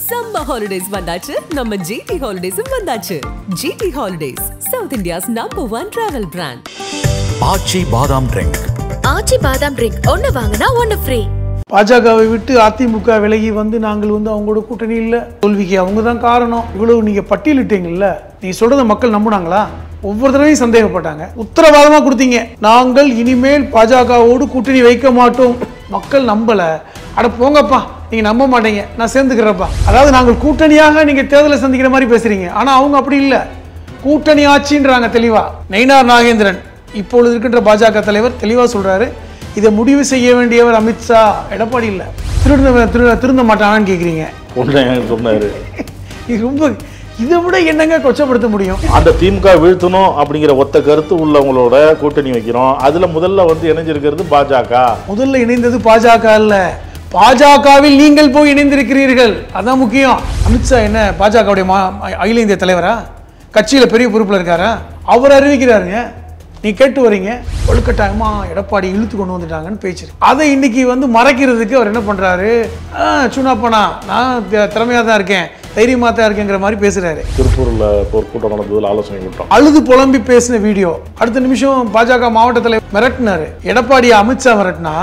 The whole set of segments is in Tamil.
Summer holidays vandachu, நம்ம GT Holidays vandachu. GT Holidays, South India's #1 travel brand. ஆச்சி பாதாம் ட்ரிங்க். ஆச்சி பாதாம் ட்ரிங்க் ஒன்னு வாங்குனா ஒன்னு ஃப்ரீ. பாஜகவை விட்டு அதிமுக விலகி வந்து நாங்கள் வந்து அவங்களோட கூட்டணி இல்லை, தோல்விக்கு அவங்க தான் காரணம். இவ்வளவு நீங்க பட்டியலிட்டீங்கல்ல, நீங்க சொல்றத மக்கள் நம்புனாங்களா? ஒவ்வொரு தடவையும் சந்தேகப்பட்டாங்க. உத்தரவாதமா கொடுத்தீங்க, நாங்கள் இனிமேல் பாஜகவோடு கூட்டணி வைக்க மாட்டோம். மக்கள் நம்பல. அட போங்கப்பா, நீங்க நம்ப மாட்டீங்க, நான் சேர்ந்துக்கிறப்பா. அதாவது நாங்கள் கூட்டணியாக நீங்க தேர்தலை சந்திக்கிற மாதிரி பேசுறீங்க, ஆனா அவங்க அப்படி இல்லை, கூட்டணி ஆட்சின்றாங்க தெளிவா. நயினார் நாகேந்திரன் இப்பொழுது இருக்கின்ற பாஜக தலைவர் தெளிவா சொல்றாரு, இதை முடிவு செய்ய வேண்டியவர் அமித்ஷா, எடப்பாடி இல்லை. திருந்த மாட்டானான்னு கேட்குறீங்க. சொன்னாரு. இது ரொம்ப, இதை விட என்னங்க கொச்சப்படுத்த முடியும்? அந்த திமுக வீழ்த்தணும் அப்படிங்கிற ஒத்த கருத்து உள்ளவங்களோட கூட்டணி வைக்கிறோம். அதுல முதல்ல வந்து இணைஞ்சிருக்கிறது பாஜக. முதல்ல இணைந்தது பாஜக அல்ல, பாஜகவில் நீங்கள் போய் இணைந்திருக்கிறீர்கள், அதான் முக்கியம். அமித்ஷா என்ன பாஜகவுடைய அகில இந்திய தலைவரா? கட்சியில பெரிய பொறுப்புல இருக்காரா? அவர் அறிவிக்கிறாருங்க, நீ கேட்டு வரீங்க. ஒழுக்கட்டாயமா எடப்பாடி இழுத்து கொண்டு வந்துட்டாங்கன்னு பேச்சு. அதை இன்னைக்கு வந்து மறைக்கிறதுக்கு அவர் என்ன பண்றாரு? சுனாப்பனா, நான் திறமையா தான் இருக்கேன், தைரியமா தான் இருக்கேங்கிற மாதிரி பேசுறாரு. திருப்பூர்ல ஒரு கூட்டம் நடந்ததுல ஆலோசனை கூட்டம், அழுது புலம்பி பேசின வீடியோ. அடுத்த நிமிஷம் பாஜக மாவட்ட தலைவர் மிரட்டினாரு. எடப்பாடி அமித்ஷா மிரட்டினா,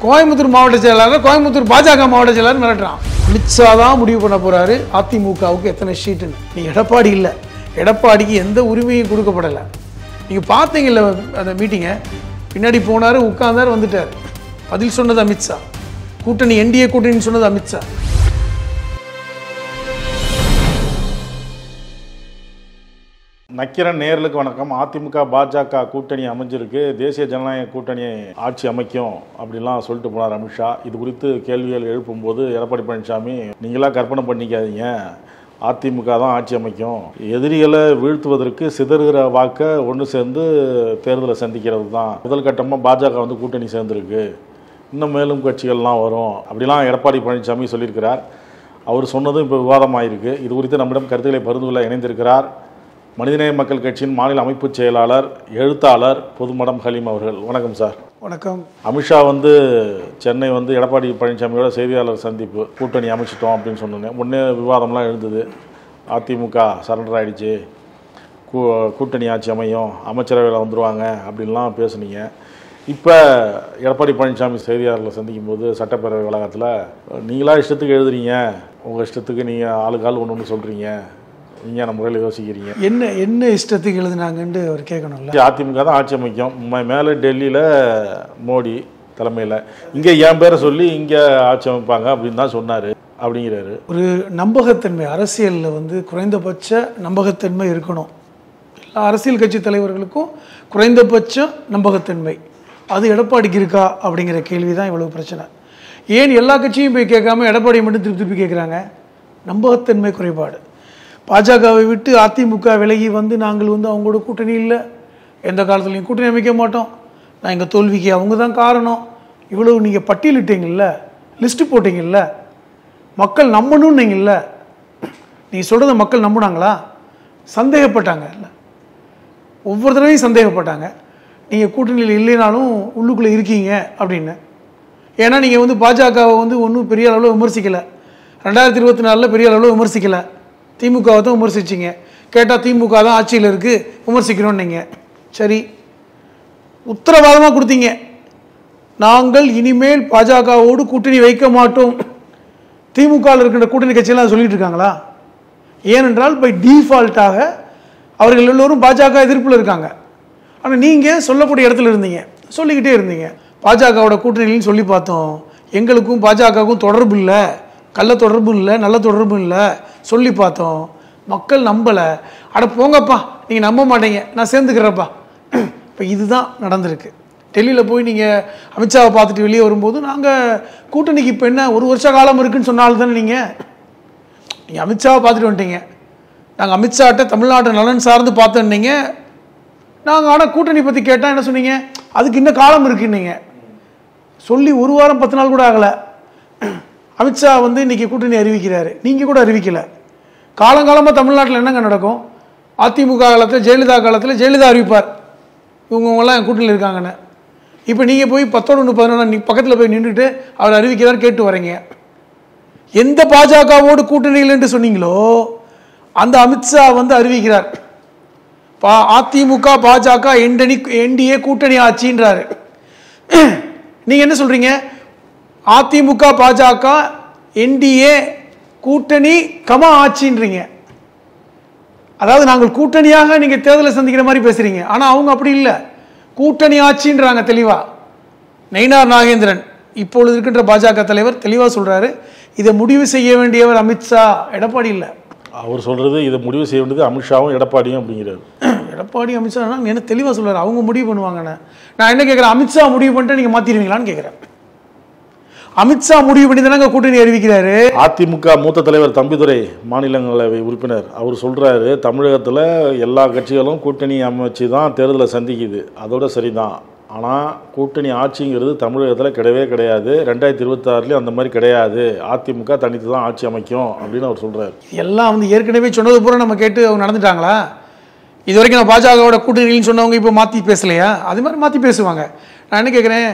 கோயம்புத்தூர் மாவட்ட செயலாளர், கோயம்புத்தூர் பாஜக மாவட்ட செயலாளர் மிரட்டுறான். அமித்ஷா தான் முடிவு பண்ண போறாரு அதிமுகவுக்கு எத்தனை சீட்டுன்னு. நீ எடப்பாடி இல்லை, எடப்பாடிக்கு எந்த உரிமையும் கொடுக்கப்படலை. நீங்க பார்த்தீங்கல்ல அந்த மீட்டிங்கை, பின்னாடி போனாரு, உட்கார்ந்தாரு, வந்துட்டார். பதில் சொன்னது அமித்ஷா. கூட்டணி என்டிஏ கூட்டணி சொன்னது அமித்ஷா. நக்கிரன் நேயர்களுக்கு வணக்கம். அதிமுக பாஜக கூட்டணி அமைஞ்சிருக்கு, தேசிய ஜனநாயக கூட்டணி ஆட்சி அமைக்கும் அப்படிலாம் சொல்லிட்டு போனார் அமித்ஷா. இது குறித்து கேள்விகள் எழுப்பும்போது எடப்பாடி பழனிசாமி, நீங்களா கற்பனை பண்ணிக்காதீங்க, அதிமுக தான் ஆட்சி அமைக்கும், எதிரிகளை வீழ்த்துவதற்கு சிதறுகிற வாக்கை ஒன்று சேர்ந்து தேர்தலை சந்திக்கிறது தான். முதல் கட்டமாக பாஜக வந்து கூட்டணி சேர்ந்துருக்கு, இன்னும் மேலும் கட்சிகள்லாம் வரும் அப்படிலாம் எடப்பாடி பழனிசாமி சொல்லியிருக்கிறார். அவர் சொன்னதும் இப்போ விவாதமாயிருக்கு. இது குறித்து நம்மிடம் கருத்துக்களை பகிர்ந்து கொள்ள இணைந்திருக்கிறார் மனிதநேய மக்கள் கட்சியின் மாநில அமைப்பு செயலாளர், எழுத்தாளர் பொதுமடம் ஹலீம் அவர்கள். வணக்கம் சார். வணக்கம். அமித்ஷா வந்து சென்னை வந்து எடப்பாடி பழனிசாமியோட செய்தியாளர் சந்திப்பு, கூட்டணி அமைச்சிட்டோம் அப்படின்னு சொன்னேன். முன்னே விவாதம்லாம் எழுந்தது, அதிமுக சரண்டர் ஆகிடுச்சு, கூட்டணி ஆட்சி அமையும், அமைச்சரவையில் வந்துடுவாங்க அப்படின்லாம் பேசுனீங்க. இப்போ எடப்பாடி பழனிசாமி செய்தியாளர்களை சந்திக்கும் போது சட்டப்பேரவை வளாகத்தில், நீங்களா இஷ்டத்துக்கு எழுதுறீங்க, உங்கள் இஷ்டத்துக்கு நீங்கள் ஆளுக்கு ஆள் ஒன்று சொல்கிறீங்க, விஞ்ஞான முறையில் யோசிக்கிறீங்க, என்ன இஷ்டத்துக்கு எழுதுனாங்கன்னு அவர் கேட்கணும்ல. அதிமுக தான் ஆட்சி அமைக்கும், மேலே டெல்லியில் மோடி தலைமையில், இங்கே என் பேரை சொல்லி இங்கே ஆட்சி அமைப்பாங்க அப்படின்னு தான் சொன்னார் அப்படிங்கிறாரு. ஒரு நம்பகத்தன்மை, அரசியலில் வந்து குறைந்தபட்ச நம்பகத்தன்மை இருக்கணும். எல்லா அரசியல் கட்சி தலைவர்களுக்கும் குறைந்தபட்ச நம்பகத்தன்மை, அது எடப்பாடிக்கு இருக்கா அப்படிங்கிற கேள்வி தான் இவ்வளவு பிரச்சனை. ஏன் எல்லா கட்சியும் போய் கேட்காம எடப்பாடியை மட்டும் திருப்பி கேட்குறாங்க? நம்பகத்தன்மை குறைபாடு. பாஜகவை விட்டு அதிமுக விலகி வந்து நாங்கள் வந்து அவங்களோட கூட்டணி இல்லை, எந்த காலத்துலையும் கூட்டணி அமைக்க மாட்டோம், நான் எங்கள் தோல்விக்கு அவங்க தான் காரணம். இவ்வளவு நீங்கள் பட்டியலிட்டீங்கல்ல, லிஸ்ட்டு போட்டிங்கல்ல, மக்கள் நம்பணுன்னீங்கல்ல, நீங்கள் சொல்கிறத மக்கள் நம்புனாங்களா? சந்தேகப்பட்டாங்க இல்லை, ஒவ்வொரு தடவையும் சந்தேகப்பட்டாங்க. நீங்கள் கூட்டணியில் இல்லைனாலும் உள்ளுக்குள்ளே இருக்கீங்க அப்படின்னு. ஏன்னா நீங்கள் வந்து பாஜகவை வந்து ஒன்றும் பெரிய அளவில் விமர்சிக்கலை, 2024 பெரிய அளவில் விமர்சிக்கலை, திமுகவை தான் விமர்சிச்சிங்க. கேட்டால் திமுக தான் ஆட்சியில் இருக்குது, விமர்சிக்கணும்னு நீங்கள். சரி, உத்தரவாதமாக கொடுத்தீங்க, நாங்கள் இனிமேல் பாஜகவோடு கூட்டணி வைக்க மாட்டோம். திமுகவில் இருக்கின்ற கூட்டணி கட்சியெல்லாம் சொல்லிட்டு இருக்காங்களா? ஏனென்றால் பை டிஃபால்ட்டாக அவர்கள் எல்லோரும் பாஜக எதிர்ப்பில் இருக்காங்க. ஆனால் நீங்கள் சொல்லக்கூடிய இடத்துல இருந்தீங்க, சொல்லிக்கிட்டே இருந்தீங்க. பாஜகவோட கூட்டணின்னு சொல்லி பார்த்தோம், எங்களுக்கும் பாஜகவுக்கும் தொடர்பு இல்லை, கள்ள தொடர்பும் இல்லை, நல்ல தொடர்பும் இல்லை சொல்லி பார்த்தோம், மக்கள் நம்பலை. அட போங்கப்பா, நீங்கள் நம்ப மாட்டீங்க, நான் சேர்ந்துக்கிறப்பா. இப்போ இதுதான் நடந்திருக்கு. டெல்லியில் போய் நீங்கள் அமித்ஷாவை பார்த்துட்டு வெளியே வரும்போது, நாங்கள் கூட்டணிக்கு இப்போ என்ன 1 வருஷ காலம் இருக்குன்னு சொன்னாலும் தானே நீங்கள் அமித்ஷாவை பார்த்துட்டு வந்துட்டீங்க. நாங்கள் அமித்ஷாட்ட தமிழ்நாட்டு நலன் சார்ந்து பார்த்தோன்னீங்க. நாங்கள் ஆனால் கூட்டணி பற்றி கேட்டால் என்ன சொன்னீங்க? அதுக்கு இன்னும் காலம் இருக்குன்னீங்க. சொல்லி 1 வாரம் 10 நாள் கூட ஆகலை, அமித்ஷா வந்து இன்றைக்கி கூட்டணி அறிவிக்கிறாரு. நீங்கள் கூட அறிவிக்கலை. காலங்காலமாக தமிழ்நாட்டில் என்னங்க நடக்கும்? அதிமுக காலத்தில், ஜெயலலிதா காலத்தில் ஜெயலலிதா அறிவிப்பார், இவங்கெல்லாம் என் கூட்டணியில் இருக்காங்கன்னு. இப்போ நீங்கள் போய் 10 1 11 பக்கத்தில் போய் நின்றுட்டு அவர் அறிவிக்கிறார் கேட்டு வரீங்க. எந்த பாஜகவோடு கூட்டணியில் என்று சொன்னீங்களோ அந்த அமித்ஷா வந்து அறிவிக்கிறார், அதிமுக பாஜக என்டிஏ கூட்டணி ஆட்சின்றாரு. நீங்க என்ன சொல்றீங்க? அதிமுக பாஜக என்டிஏ கூட்டணி ஆட்சின்றீங்க. அதாவது நாங்கள் கூட்டணியாக நீங்க தேர்தலை சந்திக்கிற மாதிரி பேசுறீங்க. ஆனா அவங்க அப்படி இல்லை, கூட்டணி ஆட்சின்றாங்க தெளிவா. நயினார் நாகேந்திரன் இப்பொழுது இருக்கின்ற பாஜக தலைவர் தெளிவா சொல்றாரு, இதை முடிவு செய்ய வேண்டியவர் அமித்ஷா, எடப்பாடி இல்லை. அவர் சொல்றது இதை முடிவு செய்ய வேண்டியது அமித்ஷாவும் எடப்பாடியும் அப்படிங்கிறாரு. எடப்பாடி அமித்ஷா என்ன தெளிவா சொல்றாரு, அவங்க முடிவு பண்ணுவாங்கன்னு. நான் என்ன கேட்கிறேன், அமித்ஷா முடிவு பண்ணிட்டு நீங்க மாத்திடுவீங்களான்னு கேட்கிறேன். அமித்ஷா முடிவு பண்ணி தானே கூட்டணி அறிவிக்கிறாரு. அதிமுக மூத்த தலைவர் தம்பிதுரை மாநிலங்களவை உறுப்பினர் அவர் சொல்றாரு, தமிழகத்தில் எல்லா கட்சிகளும் கூட்டணி அமைச்சு தான் தேர்தலை சந்திக்குது, அதோட சரிதான். ஆனால் கூட்டணி ஆட்சிங்கிறது தமிழகத்தில் கிடையவே கிடையாது, 2026 அந்த மாதிரி கிடையாது, அதிமுக தனித்து தான் ஆட்சி அமைக்கும் அப்படின்னு அவர் சொல்றாரு. எல்லாம் வந்து ஏற்கனவே சொன்னது பூரா நம்ம கேட்டு அவங்க நடந்துட்டாங்களா? இது வரைக்கும் நான் பாஜகவோட கூட்டணின்னு சொன்னவங்க இப்போ மாற்றி பேசலையா? அது மாதிரி மாற்றி பேசுவாங்க. நான் என்ன கேட்குறேன்,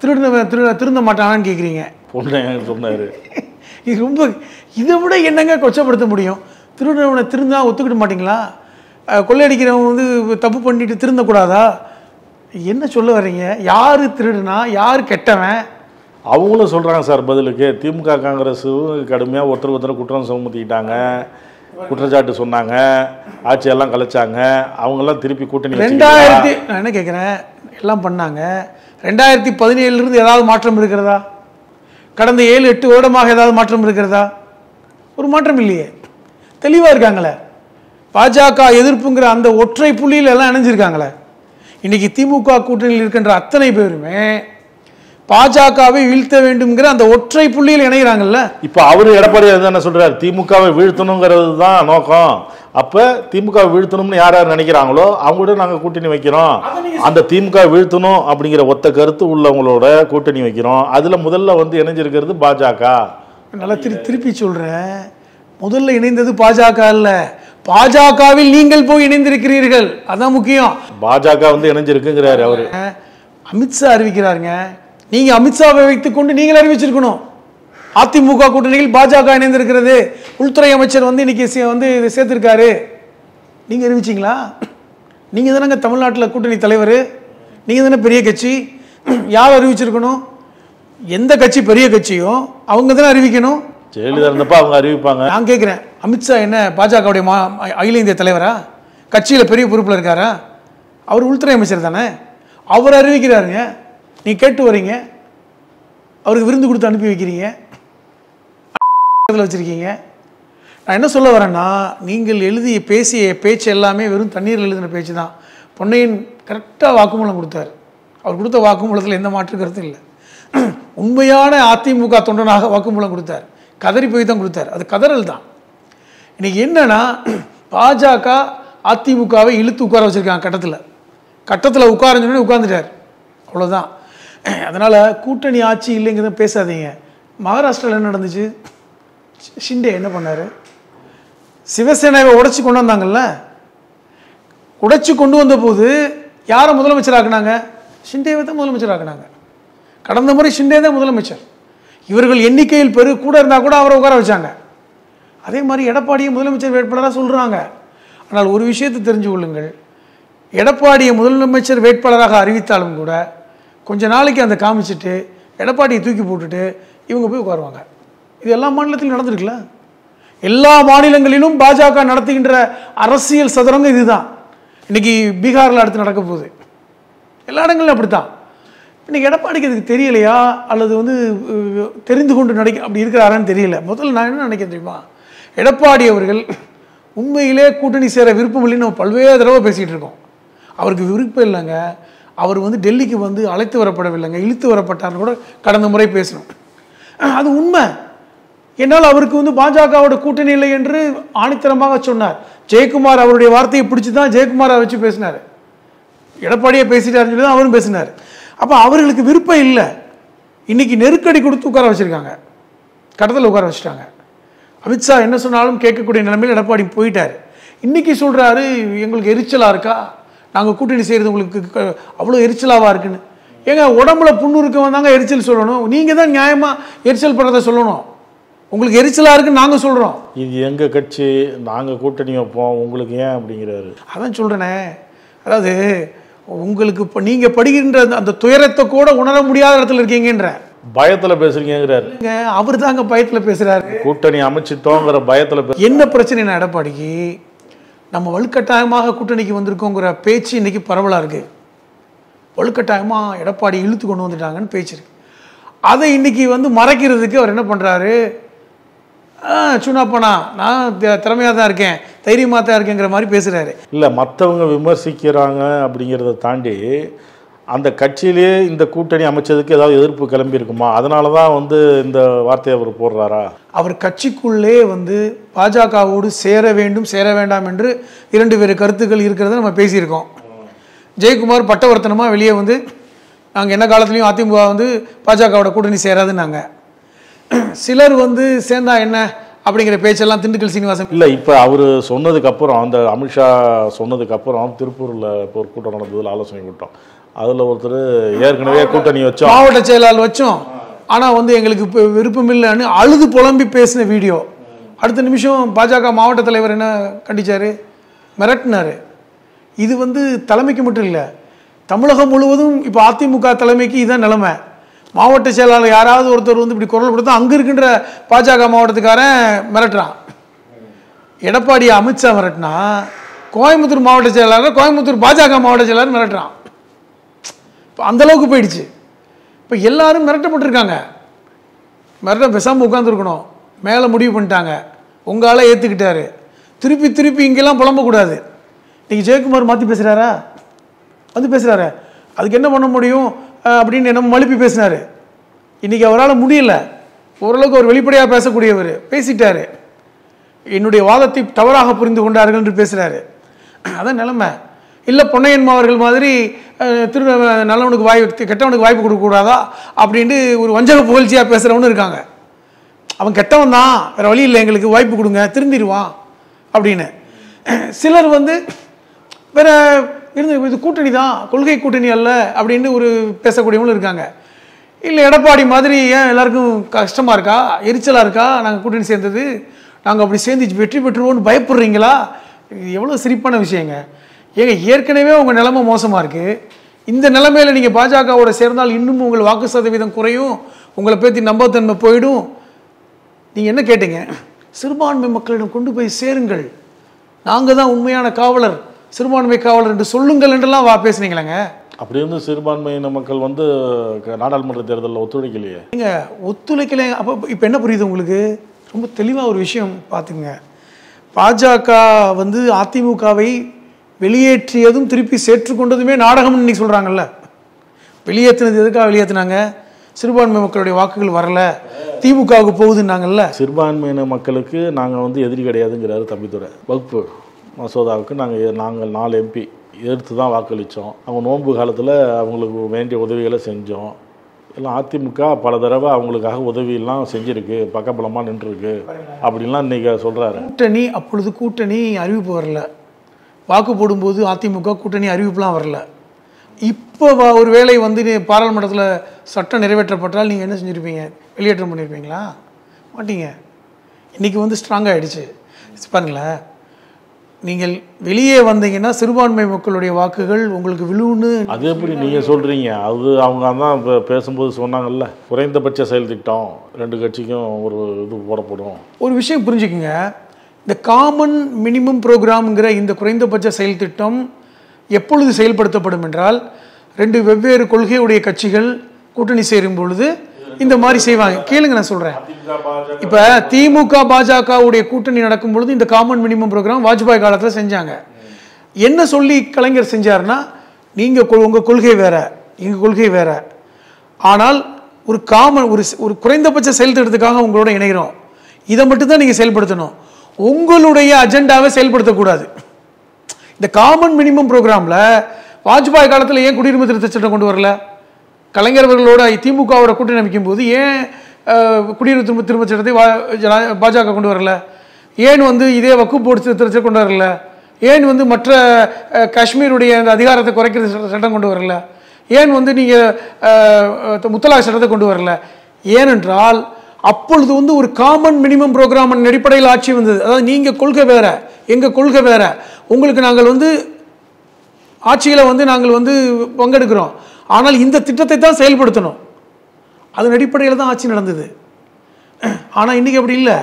திருந்த மாட்டானான்னு கேட்குறீங்க. சொன்னாரு இது ரொம்ப, இதை விட என்னங்க கொச்சப்படுத்த முடியும்? திருடுறவனை திருந்தா ஒத்துக்கிட மாட்டீங்களா? கொள்ளையடிக்கிறவன் வந்து தப்பு பண்ணிட்டு திருந்தக்கூடாதா? என்ன சொல்ல வர்றீங்க? யாரு திருடுனா, யார் கெட்டவன்? அவங்களும் சொல்றாங்க சார் பதிலுக்கு. திமுக காங்கிரஸ் கடுமையாக ஒருத்தர் குற்றம் சுமத்திக்கிட்டாங்க, குற்றச்சாட்டு சொன்னாங்க, ஆட்சியெல்லாம் கலைச்சாங்க. அவங்கெல்லாம் திருப்பி கூட்டணி நான் என்ன கேட்குறேன், எல்லாம் பண்ணாங்க. 2017 ஏதாவது மாற்றம் இருக்கிறதா? கடந்த 7-8 வருடமாக ஏதாவது மாற்றம் இருக்கிறதா? ஒரு மாற்றம் இல்லையே. தெளிவாக இருக்காங்களே. பாஜக எதிர்ப்புங்கிற அந்த ஒற்றை புள்ளியில் எல்லாம் இணைஞ்சிருக்காங்களே. இன்னைக்கு திமுக கூட்டணியில் இருக்கின்ற அத்தனை பேருமே பாஜகவை வீழ்த்த வேண்டும்ங்கிற அந்த ஒற்றை புள்ளியில் இணைகிறாங்கல்ல. இப்ப அவரு எடப்பாடி என்ன சொல்றாரு, திமுகவை வீழ்த்தணுங்கிறது தான் நோக்கம். அப்ப திமுக வீழ்த்தணும்னு யார் யார் நினைக்கிறாங்களோ அவங்களோட நாங்க கூட்டணி வைக்கிறோம். அந்த திமுக வீழ்த்தணும் அப்படிங்கிற ஒத்த கருத்து உள்ளவங்களோட கூட்டணி வைக்கிறோம். அதுல முதல்ல வந்து இணைஞ்சிருக்கிறது பாஜக. நல்லா திருப்பி சொல்றேன், முதல்ல இணைந்தது பாஜக அல்ல, பாஜகவில் நீங்கள் போய் இணைந்திருக்கிறீர்கள், அதான் முக்கியம். பாஜக வந்து இணைஞ்சிருக்குங்கிறாரு அவரு. அமித்ஷா அறிவிக்கிறாருங்க, நீங்க அமித்ஷாவை வைத்துக் கொண்டு நீங்கள் அறிவிச்சிருக்கணும். அதிமுக கூட்டணியில் பாஜக இணைந்திருக்கிறது, உள்துறை அமைச்சர் வந்து இன்னைக்கு வந்து சேர்த்திருக்காரு, நீங்க அறிவிச்சிங்களா? நீங்க தானங்க தமிழ்நாட்டில் கூட்டணி தலைவர், நீங்க தானே பெரிய கட்சி. யார் அறிவிச்சிருக்கணும்? எந்த கட்சி பெரிய கட்சியோ அவங்க தானே அறிவிக்கணும். ஜெயலலிதா இருந்தப்ப அவங்க அறிவிப்பாங்க. நான் கேட்கிறேன், அமித்ஷா என்ன பாஜகவுடைய அகில இந்திய தலைவரா? கட்சியில் பெரிய பொறுப்பில் இருக்காரா? அவர் உள்துறை அமைச்சர் தானே, அவர் அறிவிக்கிறாருங்க. நீ கேட்டு வரீங்க, அவருக்கு விருந்து கொடுத்து அனுப்பி வைக்கிறீங்க, வச்சிருக்கீங்க. நான் என்ன சொல்ல வரேன்னா, நீங்கள் எழுதிய பேசிய பேச்சு எல்லாமே வெறும் தண்ணீரில் எழுதின பேச்சு தான். பொன்னையன் கரெக்டாக வாக்குமூலம் கொடுத்தார். அவர் கொடுத்த வாக்குமூலத்தில் எந்த மாற்று கருத்தும் இல்லை. உண்மையான அதிமுக தொண்டனாக வாக்குமூலம் கொடுத்தார், கதறி போய் தான் கொடுத்தார். அது கதறல் தான். இன்னைக்கு என்னன்னா, பாஜக அதிமுகவை இழுத்து உட்கார வச்சிருக்காங்க. கட்டத்தில் உட்காரஞ்சோடனே உட்கார்ந்துட்டார், அவ்வளோதான். அதனால் கூட்டணி ஆட்சி இல்லைங்கிறத பேசாதீங்க. மகாராஷ்டிராவில் என்ன நடந்துச்சு? ஷிண்டே என்ன பண்ணார்? சிவசேனாவை உடைச்சி கொண்டு வந்தாங்கல்ல, உடைச்சி கொண்டு வந்த போது யாரை முதலமைச்சராக்குனாங்க? ஷிண்டேவை தான் முதலமைச்சராக்குனாங்க. கடந்த முறை ஷிண்டே தான் முதலமைச்சர். இவர்கள் எண்ணிக்கையில் கூட இருந்தால் கூட அவரை உட்கார வச்சாங்க. அதே மாதிரி எடப்பாடியை முதலமைச்சர் வேட்பாளராக சொல்கிறாங்க. ஆனால் ஒரு விஷயத்தை தெரிஞ்சு கொள்ளுங்கள், எடப்பாடியை முதலமைச்சர் வேட்பாளராக அறிவித்தாலும் கூட கொஞ்ச நாளைக்கு அந்த காமிச்சிட்டு எடப்பாடியை தூக்கி போட்டுட்டு இவங்க போய் உட்காருவாங்க. இது எல்லா மாநிலத்திலும் நடந்திருக்குல்ல. எல்லா மாநிலங்களிலும் பாஜக நடத்துகின்ற அரசியல் சதுரங்க இதுதான். இன்னைக்கு பீகாரில் அடுத்து நடக்க போகுது. எல்லா இடங்களிலும் அப்படித்தான். இன்னைக்கு எடப்பாடிக்கு இதுக்கு தெரியலையா அல்லது வந்து தெரிந்து கொண்டு அப்படி இருக்கிறாரான்னு தெரியல. முதல்ல நான் என்ன நினைக்கிறேன் தெரியுமா, எடப்பாடி அவர்கள் உண்மையிலே கூட்டணி சேர விருப்பம் இல்லைன்னு நம்ம பல்வேறு தடவை பேசிகிட்டு இருக்கோம். அவருக்கு விருப்பம் இல்லைங்க. அவர் வந்து டெல்லிக்கு வந்து அழைத்து வரப்படவில்லைங்க, இழுத்து வரப்பட்டார்னு கூட கடந்த முறை பேசணும். அது உண்மை. என்னால் அவருக்கு வந்து பாஜகவோட கூட்டணி இல்லை என்று ஆணித்தரமாக சொன்னார். ஜெயக்குமார் அவருடைய வார்த்தையை பிடிச்சி தான் ஜெயக்குமாரை வச்சு பேசினார். எடப்பாடியே பேசிட்டாருன்னு சொல்லி தான் அவரும் பேசினார். அப்போ அவர்களுக்கு விருப்பம் இல்லை. இன்னைக்கு நெருக்கடி கொடுத்து உட்கார வச்சிருக்காங்க, கடத்தில் உட்கார வச்சுட்டாங்க. அமித்ஷா என்ன சொன்னாலும் கேட்கக்கூடிய நிலைமையில் எடப்பாடி போயிட்டார். இன்னைக்கு சொல்கிறாரு, எங்களுக்கு எரிச்சலாக இருக்கா, நாங்கள் கூட்டணி செய்கிறது உங்களுக்கு அவ்வளோ எரிச்சலாவா இருக்குன்னு. ஏங்க, உடம்புல புண்ணு இருக்க வந்தாங்க எரிச்சல் சொல்லணும். நீங்கள் தான் நியாயமாக எரிச்சல் படுறதை சொல்லணும். உங்களுக்கு எரிச்சலாக இருக்குன்னு நாங்கள் சொல்கிறோம். இது எங்கள் கட்சி, நாங்கள் கூட்டணி வைப்போம், உங்களுக்கு ஏன் அப்படிங்கிறாரு. அதான் சொல்கிறேனே, அதாவது உங்களுக்கு இப்போ நீங்கள் படுகின்ற அந்த துயரத்தை கூட உணர முடியாத இடத்துல இருக்கீங்கன்ற பயத்தில் பேசுறீங்கிறாரு. அவர் தாங்க பயத்தில் பேசுகிறாரு. கூட்டணி அமைச்சிட்டோங்கிற பயத்தில் என்ன பிரச்சனைனா எடப்பாடிக்கு நம்ம வலுக்கட்டாயமாக கூட்டணிக்கு வந்திருக்கோங்கிற பேச்சு இன்னைக்கு பரவலாக இருக்குது. வலுக்கட்டாயமாக எடப்பாடி இழுத்து கொண்டு வந்துட்டாங்கன்னு பேச்சு இருக்கு. அதை இன்னைக்கு மறைக்கிறதுக்கு அவர் என்ன பண்ணுறாரு, சுனாப்பனா நான் திறமையாக தான் இருக்கேன், தைரியமாக தான் இருக்கேங்கிற மாதிரி பேசுகிறாரு. இல்லை, மற்றவங்க விமர்சிக்கிறாங்க அப்படிங்கிறத தாண்டி அந்த கட்சியிலே இந்த கூட்டணி அமைச்சதுக்கு ஏதாவது எதிர்ப்பு கிளம்பி இருக்குமா? அதனால தான் இந்த வார்த்தையை அவர் போடுறாரா? அவர் கட்சிக்குள்ளே பாஜகவோடு சேர வேண்டும் சேர வேண்டாம் என்று 2 வேறு கருத்துக்கள் இருக்கிறத நம்ம பேசியிருக்கோம். ஜெயக்குமார் பட்டவர்த்தனமாக வெளியே நாங்கள் என்ன காலத்துலேயும் அதிமுக பாஜகவோட கூட்டணி சேராதுன்னாங்க. சிலர் சேர்ந்தா என்ன அப்படிங்கிற பேச்செல்லாம் திண்டுக்கல் சீனிவாசன். இல்லை, இப்போ அவர் சொன்னதுக்கப்புறம், அந்த அமித்ஷா சொன்னதுக்கப்புறம் திருப்பூரில் இப்போ ஒரு கூட்டம் நடந்ததில் ஆலோசனை கூட்டம், அதில் ஒருத்தர் ஏற்கனவே கூட்டணி வச்சோம், மாவட்ட செயலாளர் வச்சோம், ஆனால் எங்களுக்கு இப்போ விருப்பம் இல்லைன்னு அழுது புலம்பி பேசின வீடியோ. அடுத்த நிமிஷம் பாஜக மாவட்ட தலைவர் என்ன கண்டிச்சார், மிரட்டினார். இது தலைமைக்கு மட்டும் இல்லை, தமிழகம் முழுவதும் இப்போ அதிமுக தலைமைக்கு இதுதான் நிலைமை. மாவட்ட செயலாளர் யாராவது ஒருத்தர் இப்படி குரல் கொடுத்தா அங்கே இருக்கின்ற பாஜக மாவட்டத்துக்காரன் மிரட்டுறான். எடப்பாடி அமித்ஷா மிரட்டினா கோயம்புத்தூர் மாவட்ட செயலாளர், கோயம்புத்தூர் பாஜக மாவட்ட செயலாளர் மிரட்டுறான். இப்போ அந்தளவுக்கு போயிடுச்சு. இப்போ எல்லாரும் மிரட்டப்பட்டிருக்காங்க. மிரட்ட பேசாமல் உட்காந்துருக்கணும், மேலே முடிவு பண்ணிட்டாங்க, உங்களால் ஏற்றுக்கிட்டாரு. திருப்பி திருப்பி இங்கெல்லாம் புலம்பக்கூடாது. இன்றைக்கி ஜெயக்குமார் மாற்றி பேசுகிறாரா, பேசுகிறாரு, அதுக்கு என்ன பண்ண முடியும் அப்படின்னு என்ன மழுப்பி பேசினார். இன்றைக்கி அவரால் முடியல, ஓரளவுக்கு அவர் வெளிப்படையாக பேசக்கூடியவர் பேசிட்டார். என்னுடைய வாதத்தை தவறாக புரிந்து கொண்டார்கள் என்று பேசுகிறாரு. அதான் நிலைமை. இல்லை பொன்னையன்மா அவர்கள் மாதிரி நல்லவனுக்கு கெட்டவனுக்கு வாய்ப்பு கொடுக்கக்கூடாதா அப்படின்ட்டு ஒரு வஞ்சக புகழ்ச்சியாக பேசுகிறவனு இருக்காங்க. அவன் கெட்டவன் தான், வேறு வழி இல்லை, எங்களுக்கு வாய்ப்பு கொடுங்க, திருந்திடுவான் அப்படின்னு. சிலர் வேற இது கூட்டணி தான், கொள்கை கூட்டணி அல்ல அப்படின்னு ஒரு பேசக்கூடியவங்களும் இருக்காங்க. இல்லை எடப்பாடி மாதிரி ஏன் எல்லாருக்கும் கஷ்டமாக இருக்கா, எரிச்சலாக இருக்கா, நாங்கள் கூட்டணி சேர்ந்தது, நாங்கள் அப்படி சேர்ந்து வெற்றி பெற்றுருவோன்னு பயப்படுறீங்களா? இது எவ்வளோ சிரிப்பான விஷயங்க. ஏங்க ஏற்கனவே உங்கள் நிலைமை மோசமாக இருக்குது. இந்த நிலைமையில் நீங்கள் பாஜகவோட சேர்ந்தால் இன்னும் உங்கள் வாக்கு சதவீதம் குறையும், உங்களை பற்றி நம்பத்தன்மை போயிடும். நீங்கள் என்ன கேட்டீங்க, சிறுபான்மை மக்களிடம் கொண்டு போய் சேருங்கள், நாங்கள் தான் உண்மையான காவலர், சிறுபான்மை காவலர் என்று சொல்லுங்கள் என்றெல்லாம் பேசுனீங்களேங்க. அப்படி சிறுபான்மையின மக்கள் நாடாளுமன்ற தேர்தலில் ஒத்துழைக்கலையே. நீங்கள் ஒத்துழைக்கலை. அப்போ இப்போ என்ன புரியுது உங்களுக்கு? ரொம்ப தெளிவாக ஒரு விஷயம் பார்த்துங்க. பாஜக அதிமுகவை வெளியேற்றியதும் திருப்பி சேர்த்துக்கொண்டதுமே நாடகம்னு இன்னைக்கு சொல்கிறாங்கல்ல. வெளியேற்றினது எதுக்காக வெளியேற்றினாங்க? சிறுபான்மை மக்களுடைய வாக்குகள் வரல, திமுகவுக்கு போகுதுன்னாங்கல்ல. சிறுபான்மையின மக்களுக்கு நாங்கள் எதிரி கிடையாதுங்கிறாரு தம்பிதுரை. வகுப்பு மசோதாவுக்கு நாங்கள் 4 MP எதிர்த்து தான் வாக்களித்தோம். அவங்க நோன்பு காலத்தில் அவங்களுக்கு வேண்டிய உதவிகளை செஞ்சோம். எல்லாம் அதிமுக பல தடவை அவங்களுக்காக உதவியெல்லாம் செஞ்சுருக்கு, பக்கபலமாக நின்றுருக்கு அப்படின்லாம் இன்றைக்கி சொல்கிறாரு. அப்பொழுது கூட்டணி அறிவிப்பு வரல, வாக்கு போடும்போது அதிமுக கூட்டணி அறிவிப்புலாம் வரல. இப்போ ஒரு வேளை பாராளுமன்றத்தில் சட்டம் நிறைவேற்றப்பட்டால் நீங்கள் என்ன செஞ்சுருப்பீங்க? வெளியேற்றம் பண்ணியிருப்பீங்களா? மாட்டீங்க. இன்றைக்கி ஸ்ட்ராங்காக ஆகிடுச்சு பாருங்களேன். நீங்கள் வெளியே வந்தீங்கன்னா சிறுபான்மை மக்களுடைய வாக்குகள் உங்களுக்கு விழுவுன்னு அது எப்படி நீங்கள் சொல்கிறீங்க? அது அவங்க தான் இப்போ பேசும்போது சொன்னாங்கல்ல, குறைந்தபட்ச செயல் திட்டம் 2 கட்சிக்கும் ஒரு இது போடப்படும். ஒரு விஷயம் புரிஞ்சுக்குங்க, இந்த காமன் மினிமம் ப்ரோக்ராம்ங்கிற இந்த குறைந்தபட்ச செயல் திட்டம் எப்பொழுது செயல்படுத்தப்படும் என்றால் 2 வெவ்வேறு கொள்கையுடைய கட்சிகள் கூட்டணி சேரும் பொழுது இந்த மாதிரி செய்வாங்க. கேளுங்க, நான் சொல்கிறேன். இப்போ திமுக பாஜகவுடைய கூட்டணி நடக்கும் பொழுது இந்த காமன் மினிமம் ப்ரோக்ராம் வாஜ்பாய் காலத்தில் செஞ்சாங்க. என்ன சொல்லி கலைஞர் செஞ்சார்னா, நீங்கள் உங்கள் கொள்கை வேற, எங்கள் கொள்கை வேற, ஆனால் ஒரு ஒரு குறைந்தபட்ச செயல் திட்டத்துக்காக உங்களோட இணைகிறோம், இதை மட்டும்தான் நீங்கள் செயல்படுத்தணும், உங்களுடைய அஜெண்டாவை செயல்படுத்தக்கூடாது. இந்த காமன் மினிமம் ப்ரோக்ராமில் வாஜ்பாய் காலத்தில் ஏன் குடியுரிமை திருத்த சட்டம் கொண்டு வரல? கலைஞர் அவர்களோட திமுகவோட கூட்டணி அமைக்கும் போது ஏன் குடியுரிமை திரும்ப சட்டத்தை பாஜக கொண்டு வரல? ஏன் இதே வக்குப் போர்டு திருத்த கொண்டு வரல? ஏன் மற்ற காஷ்மீருடைய அந்த அதிகாரத்தை குறைக்கிற சட்டம் கொண்டு வரல? ஏன் நீங்கள் முத்தலாக் சட்டத்தை கொண்டு வரல? ஏனென்றால் அப்பொழுது வந்து ஒரு காமன் மினிமம் ப்ரோக்ராம் அடிப்படையில் ஆட்சி வந்தது. அதாவது நீங்கள் கொள்கை வேற, எங்கள் கொள்கை வேற, உங்களுக்கு நாங்கள் வந்து ஆட்சியில் வந்து நாங்கள் வந்து பங்கெடுக்கிறோம், ஆனால் இந்த திட்டத்தை தான் செயல்படுத்தணும், அதன் அடிப்படையில் தான் ஆட்சி நடந்தது. ஆனால் இன்றைக்கி அப்படி இல்லை.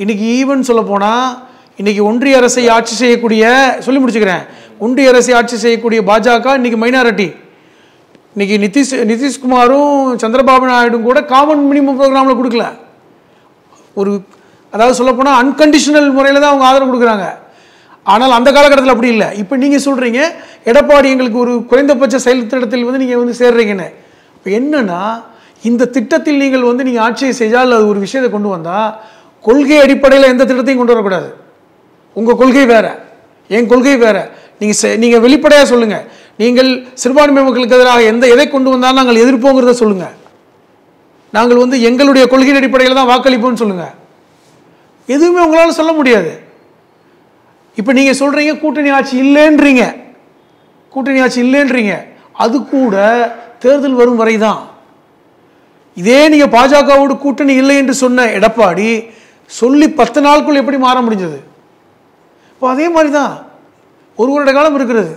இன்றைக்கி ஈவன் சொல்ல போனால் இன்றைக்கி ஒன்றிய அரசை ஆட்சி செய்யக்கூடிய, சொல்லி முடிச்சுக்கிறேன், ஒன்றிய அரசை ஆட்சி செய்யக்கூடிய பாஜக இன்றைக்கி மைனாரிட்டி. இன்றைக்கி நிதிஷ்குமாரும் சந்திரபாபு நாயுடும் கூட காமன் மினிமம் ப்ரோக்ராமில் கொடுக்கல. ஒரு அதாவது சொல்லப்போனால் அன்கண்டிஷனல் முறையில் தான் அவங்க ஆதரவு கொடுக்குறாங்க. ஆனால் அந்த காலகட்டத்தில் அப்படி இல்லை. இப்போ நீங்கள் சொல்கிறீங்க எடப்பாடி எங்களுக்கு ஒரு குறைந்தபட்ச செயல் திட்டத்தில் வந்து நீங்கள் வந்து சேர்றீங்கன்னு. இப்போ என்னன்னா, இந்த திட்டத்தில் நீங்கள் வந்து நீங்கள் ஆட்சியை செய்தால் அது ஒரு விஷயத்தை கொண்டு வந்தால் கொள்கை அடிப்படையில் எந்த திட்டத்தையும் கொண்டு வரக்கூடாது. உங்கள் கொள்கை வேற, என் கொள்கை வேற. நீங்கள் வெளிப்படையாக சொல்லுங்கள், நீங்கள் சிறுபான்மை மக்களுக்கு எதிராக எதை கொண்டு வந்தாலும் நாங்கள் எதிர்ப்போங்கிறத சொல்லுங்கள். நாங்கள் வந்து எங்களுடைய கொள்கையின் அடிப்படையில் தான் வாக்களிப்போம்னு சொல்லுங்கள். எதுவுமே உங்களால் சொல்ல முடியாது. இப்போ நீங்கள் சொல்கிறீங்க கூட்டணி ஆட்சி இல்லைன்றீங்க, கூட்டணி ஆட்சி இல்லைன்றீங்க. அது கூட தேர்தல் வரும் வரை தான். இதே நீங்கள் பாஜகவோடு கூட்டணி இல்லை என்று சொன்ன எடப்பாடி சொல்லி 10 நாளுக்குள் எப்படி மாற முடிஞ்சது? இப்போ அதே மாதிரி தான் ஒரு வருட காலம் இருக்கிறது.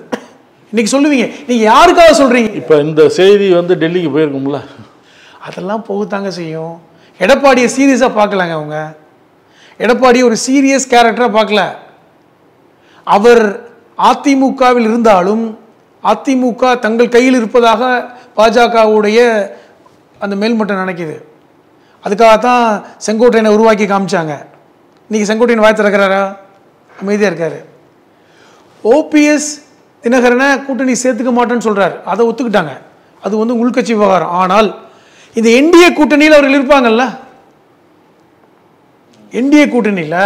இன்னைக்கு சொல்லுவீங்க, நீங்கள் யாருக்காக சொல்கிறீங்க? இப்போ இந்த செய்தி வந்து டெல்லிக்கு போயிருக்கும்ல, அதெல்லாம் போகத்தாங்க செய்யும். எடப்பாடியை சீரியஸாக பார்க்கலாங்க. அவங்க எடப்பாடி ஒரு சீரியஸ் கேரக்டராக பார்க்கல. அவர் அதிமுகவில் இருந்தாலும் அதிமுக தங்கள் கையில் இருப்பதாக பாஜகவுடைய அந்த மேல்மட்டம் நினைக்குது. அதுக்காகத்தான் செங்கோட்டையனை உருவாக்கி காமிச்சாங்க. இன்னைக்கு செங்கோட்டையன் வாய் திறக்கிறாரா? அமைதியாக இருக்காரு. ஓபிஎஸ் தினகரனை கூட்டணி சேர்த்துக்க மாட்டேன்னு சொல்றாரு, அதை ஒத்துக்கிட்டாங்க. அது வந்து உள்கட்சி விவகாரம். ஆனால் இந்த என்டிஏ கூட்டணியில் அவர்கள் இருப்பாங்கல்ல, என்டிஏ கூட்டணியில்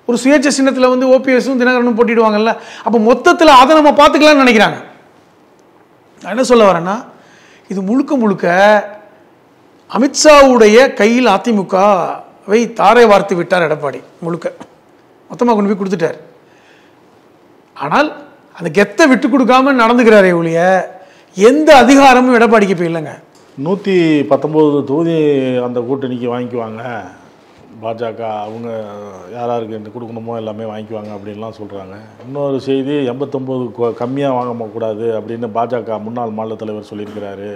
ஒரு சுயேட்சை சின்னத்தில் வந்து ஓபிஎஸும் தினகரனும் போட்டிடுவாங்கல்ல. அப்போ மொத்தத்தில் அதை நம்ம பார்த்துக்கலாம்னு நினைக்கிறாங்க. நான் என்ன சொல்ல வரேன்னா, இது முழுக்க முழுக்க அமித்ஷாவுடைய கையில் அதிமுகவை தாரை வார்த்து விட்டார் எடப்பாடி. முழுக்க மொத்தமாக கொண்டு போய் கொடுத்துட்டார். ஆனால் அந்த கெத்தை விட்டு கொடுக்காம நடந்துக்கிறாரே ஒழிய எந்த அதிகாரமும் எடப்பாடிக்கு இப்போ இல்லைங்க. 119 தொகுதி அந்த கூட்டணிக்கு வாங்கிக்குவாங்க பாஜக, அவங்க யாராருக்கு கொடுக்கணுமோ எல்லாமே வாங்கிக்குவாங்க அப்படின்லாம் சொல்கிறாங்க. இன்னொரு செய்தி 89 கம்மியாக வாங்கக்கூடாது அப்படின்னு பாஜக முன்னாள் மாநில தலைவர் சொல்லியிருக்கிறாரு.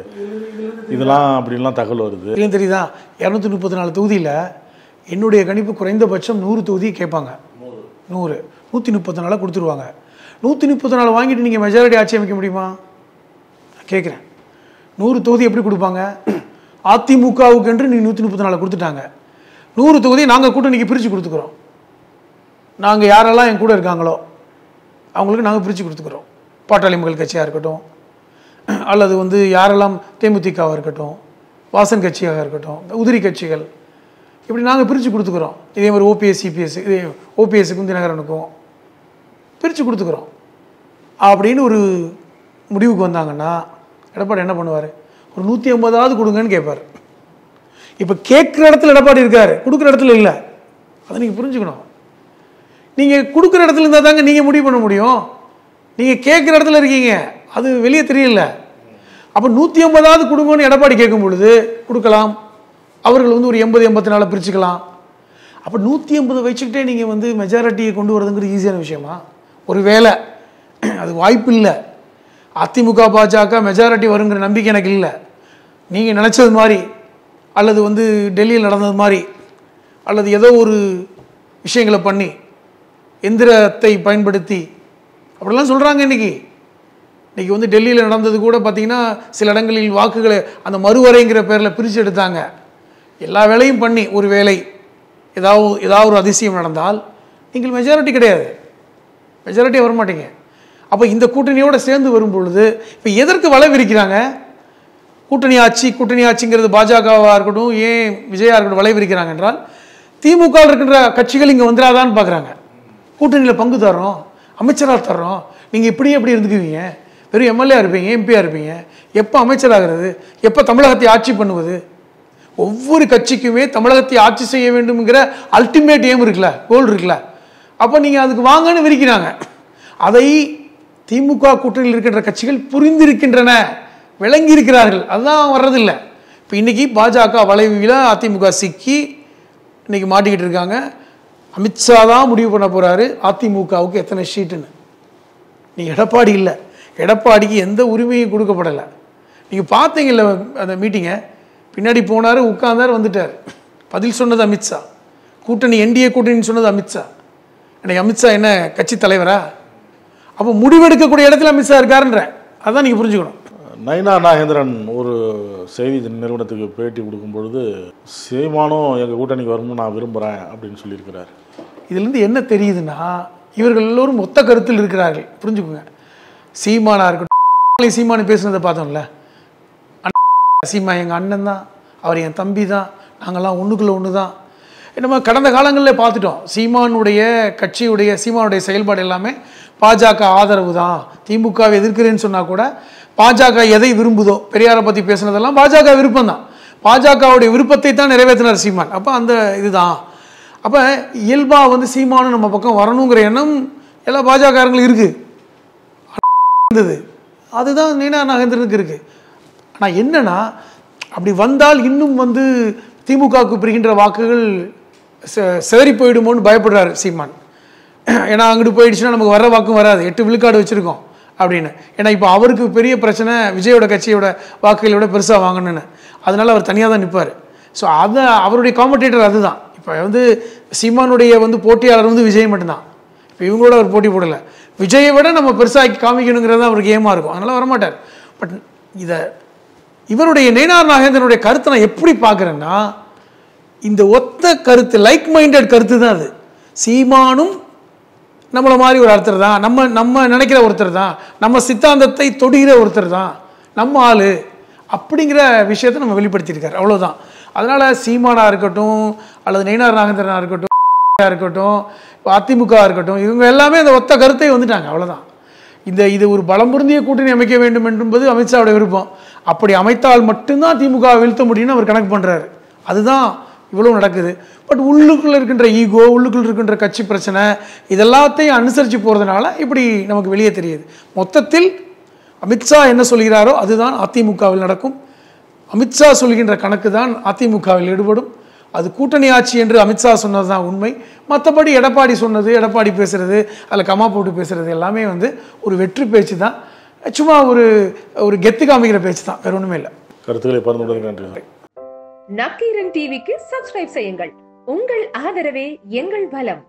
இதெல்லாம் அப்படின்லாம் தகவல் வருது. ஏன் தெரியுதா? 234 தொகுதியில் என்னுடைய கணிப்பு குறைந்தபட்சம் 100 தொகுதி கேட்பாங்க. 100 134 கொடுத்துருவாங்க. 134 வாங்கிட்டு நீங்கள் மெஜாரிட்டி ஆட்சி அமைக்க முடியுமா? கேட்குறேன். 100 தொகுதி எப்படி கொடுப்பாங்க? அதிமுகவுக்கு என்று நீங்கள் 134 கொடுத்துட்டாங்க. 100 தொகுதி நாங்கள் கூட்டணிக்கு பிரித்து கொடுத்துக்கிறோம். நாங்கள் யாரெல்லாம் என் கூட இருக்காங்களோ அவங்களுக்கு நாங்கள் பிரித்து கொடுத்துக்கிறோம். பாட்டாளி மக்கள் கட்சியாக இருக்கட்டும், அல்லது வந்து யாரெல்லாம் தேமுதிகவாக இருக்கட்டும், வாசன் கட்சியாக இருக்கட்டும், உதிரி கட்சிகள், இப்படி நாங்கள் பிரித்து கொடுத்துக்கிறோம். இதே மாதிரி ஓபிஎஸ் சிபிஎஸ், இதே ஓபிஎஸ்க்கும் தினகரனுக்கும் பிரித்து கொடுத்துக்கிறோம் அப்படின்னு ஒரு முடிவுக்கு வந்தாங்கன்னா எடப்பாடி என்ன பண்ணுவார்? ஒரு 150 கொடுங்கன்னு கேட்பார். இப்போ கேட்குற இடத்துல எடப்பாடி இருக்கார், கொடுக்குற இடத்துல இல்லை. அதை நீங்கள் புரிஞ்சுக்கணும். நீங்கள் கொடுக்குற இடத்துல இருந்தால் தாங்க நீங்கள் முடிவு பண்ண முடியும். நீங்கள் கேட்குற இடத்துல இருக்கீங்க, அது வெளியே தெரியல. அப்போ 150 கொடுங்கன்னு எடப்பாடி கேட்கும் பொழுது கொடுக்கலாம். அவர்கள் வந்து ஒரு 80-84 பிரிச்சுக்கலாம். அப்போ 150 வச்சுக்கிட்டே நீங்கள் வந்து மெஜாரிட்டியை கொண்டு வரதுங்கிறது ஈஸியான விஷயமா? ஒரு வேளை அது வாய்ப்பு இல்லை. அதிமுக பாஜக மெஜாரிட்டி வருங்கிற நம்பிக்கை எனக்கு இல்லை. நீங்கள் நினச்சது மாதிரி, அல்லது வந்து டெல்லியில் நடந்தது மாதிரி, அல்லது ஏதோ ஒரு விஷயங்களை பண்ணி எந்திரத்தை பயன்படுத்தி அப்படிலாம் சொல்கிறாங்க. இன்றைக்கி வந்து டெல்லியில் நடந்தது கூட பார்த்திங்கன்னா சில இடங்களில் வாக்குகளை அந்த மறுவரைங்கிற பேரில் பிரித்து எடுத்தாங்க. எல்லா வேலையும் பண்ணி ஒரு வேலை ஏதாவது ஒரு அதிசயம் நடந்தால் நீங்கள் மெஜாரிட்டி கிடையாது, மெஜாரிட்டியாக வரமாட்டீங்க. அப்போ இந்த கூட்டணியோடு சேர்ந்து வரும் பொழுது இப்போ எதற்கு வலை விரிக்கிறாங்க? கூட்டணி ஆட்சிங்கிறது பாஜகவாக இருக்கட்டும், ஏன் விஜயா இருக்கட்டும் வலை விரிக்கிறாங்க என்றால் திமுக இருக்கின்ற கட்சிகள் இங்கே வந்துடாதான்னு பார்க்குறாங்க. கூட்டணியில் பங்கு தர்றோம், அமைச்சராக தர்றோம், நீங்கள் இப்படியே எப்படி இருந்துக்குவீங்க? வெறும் எம்எல்ஏ இருப்பீங்க, எம்பியாக இருப்பீங்க, எப்போ அமைச்சராகிறது, எப்போ தமிழகத்தை ஆட்சி பண்ணுவது? ஒவ்வொரு கட்சிக்குமே தமிழகத்தை ஆட்சி செய்ய வேண்டும்ங்கிற அல்டிமேட் எய்ம் இருக்குல்ல, கோல் இருக்குல்ல. அப்போ நீங்கள் அதுக்கு வாங்கன்னு விரிக்கிறாங்க. அதை திமுக கூட்டணியில் இருக்கின்ற கட்சிகள் புரிந்திருக்கின்றன, விளங்கி இருக்கிறார்கள். அதுதான் வர்றதில்லை. இப்போ இன்றைக்கி பாஜக வளைவில் அதிமுக சிக்கி இன்றைக்கி மாட்டிக்கிட்டு இருக்காங்க. அமித்ஷா தான் முடிவு பண்ண போகிறாரு அதிமுகவுக்கு எத்தனை சீட்டுன்னு. நீங்கள் எடப்பாடி இல்லை, எடப்பாடிக்கு எந்த உரிமையும் கொடுக்கப்படலை. நீங்கள் பார்த்தீங்கல்ல அந்த மீட்டிங்கை, பின்னாடி போனார், உட்கார்ந்தார், வந்துட்டார். பதில் சொன்னது அமித்ஷா. கூட்டணி என்டிஏ கூட்டணின்னு சொன்னது அமித்ஷா. இன்னைக்கு அமித்ஷா என்ன கட்சி தலைவரா? அப்போ முடிவெடுக்கக்கூடிய இடத்துல அமித்ஷா இருக்காருன்ற அதான் நீங்கள் புரிஞ்சுக்கணும். நயினா நாகேந்திரன் ஒரு செய்தி நிறுவனத்துக்கு பேட்டி கொடுக்கும் பொழுது சீமானும் எங்கள் கூட்டணிக்கு வரணும்னு நான் விரும்புகிறேன் அப்படின்னு சொல்லியிருக்கிறார். இதுலேருந்து என்ன தெரியுதுன்னா, இவர்கள் எல்லோரும் ஒத்த கருத்தில் இருக்கிறார்கள். புரிஞ்சுக்கோங்க. சீமானா இருக்கட்டும், சீமானு பேசுனதை பார்த்தோம்ல, சீமா எங்கள் அண்ணன் தான், அவர் என் தம்பி தான், நாங்கள்லாம் ஒன்றுக்குள்ள ஒன்று தான். நம்ம கடந்த காலங்களில் பார்த்துட்டோம். சீமானுடைய கட்சியுடைய சீமானுடைய செயல்பாடு எல்லாமே பாஜக ஆதரவு தான். திமுகவை எதிர்க்கிறேன்னு சொன்னால் கூட பாஜக எதை விரும்புதோ, பெரியாரை பற்றி பேசுனதெல்லாம் பாஜக விருப்பம் தான். பாஜகவுடைய விருப்பத்தை தான் நிறைவேற்றினார் சீமான். அப்போ அந்த இதுதான். அப்போ இயல்பாக வந்து சீமானு நம்ம பக்கம் வரணுங்கிற எண்ணம் எல்லா பாஜகங்களும் இருக்குது இருந்தது. அதுதான் நயினா நாகேந்திரனுக்கு இருக்குது. ஆனால் என்னன்னா, அப்படி வந்தால் இன்னும் வந்து திமுகவுக்கு பிரிகின்ற வாக்குகள் சேரி போயிடுமோன்னு பயப்படுறாரு சீமான். ஏன்னா அங்கிட்டு போயிடுச்சுன்னா நமக்கு வர வாக்கும் வராது, 8 விழுக்காடு வச்சுருக்கோம் அப்படின்னு. ஏன்னா இப்போ அவருக்கு பெரிய பிரச்சனை விஜயோட கட்சியோட வாக்குகளை விட பெருசாக வாங்கணுன்னு. அதனால அவர் தனியாக தான் நிற்பார். ஸோ அதை அவருடைய காம்படேட்டர் அதுதான். இப்போ வந்து சீமானுடைய வந்து போட்டியாளர் வந்து விஜய் மட்டும்தான். இப்போ இவங்களோட அவர் போட்டி போடலை. விஜயை விட நம்ம பெருசாக காமிக்கணுங்கிறது அவருக்கு ஏமா இருக்கும். அதனால் வரமாட்டார். பட் இவருடைய நயினா நாகேந்திரனுடைய கருத்தை நான் எப்படி பார்க்குறேன்னா, இந்த ஒத்த கருத்து, லைக் மைண்டட் கருத்து தான் அது. சீமானும் நம்மளை மாதிரி ஒரு ஒருத்தர் தான், நம்ம நினைக்கிற ஒருத்தர் தான், நம்ம சித்தாந்தத்தை தொடுகிற ஒருத்தர் தான், நம்ம ஆள் அப்படிங்கிற விஷயத்தை நம்ம வெளிப்படுத்தியிருக்காரு. அவ்வளோதான். அதனால் சீமானா இருக்கட்டும், அல்லது நயினா நாகேந்திரனா இருக்கட்டும், அதிமுக இருக்கட்டும், இவங்க எல்லாமே அந்த ஒத்த கருத்தை வந்துட்டாங்க. அவ்வளோதான். இது ஒரு பலம் பொருந்திய கூட்டணி அமைக்க வேண்டும் என்பது அமித்ஷாவுடைய விருப்பம். அப்படி அமைத்தால் மட்டும்தான் திமுக வீழ்த்த முடியும்னு அவர் கணக்கு பண்ணுறாரு. அதுதான் இவ்வளோ நடக்குது. பட் உள்ளுக்குள்ளே இருக்கின்ற ஈகோ, உள்ளுக்குள்ள இருக்கின்ற கட்சி பிரச்சனை, இதெல்லாத்தையும் அனுசரித்து போகிறதுனால இப்படி நமக்கு வெளியே தெரியுது. மொத்தத்தில் அமித்ஷா என்ன சொல்கிறாரோ அதுதான் அதிமுகவில் நடக்கும். அமித்ஷா சொல்கின்ற கணக்கு தான் அதிமுகவில் ஈடுபடும். அது கூட்டணி ஆட்சி என்று அமித்ஷா சொன்னது தான் உண்மை. மற்றபடி எடப்பாடி சொன்னது, எடப்பாடி பேசுகிறது, அதில் கமா போட்டு பேசுகிறது எல்லாமே வந்து ஒரு வெற்றி பேச்சு தான். சும்மா ஒரு கெத்து காமிக்கிற பேச்சு தான், வேற ஒன்றுமே இல்லை. கருத்துக்களை பகிர்ந்து நன்றி. நக்கீரன் டிவிக்கு சப்ஸ்கிரைப் செய்யுங்கள். உங்கள் ஆதரவே எங்கள் பலம்.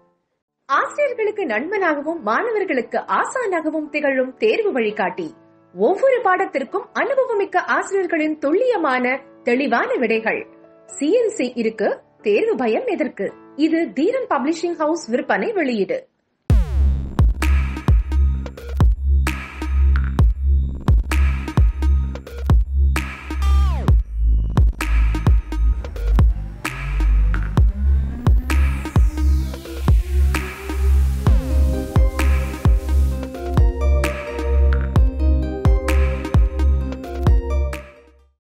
ஆசிரியர்களுக்கு நண்பனாகவும் மாணவர்களுக்கு ஆசானாகவும் திகழும் தேர்வு வழிகாட்டி. ஒவ்வொரு பாடத்திற்கும் அனுபவமிக்க ஆசிரியர்களின் துல்லியமான தெளிவான விடைகள். CNC இருக்கு, தேர்வு பயம் எதற்கு? இது தீரன் பப்ளிஷிங் ஹவுஸ் விற்பனை வெளியீடு.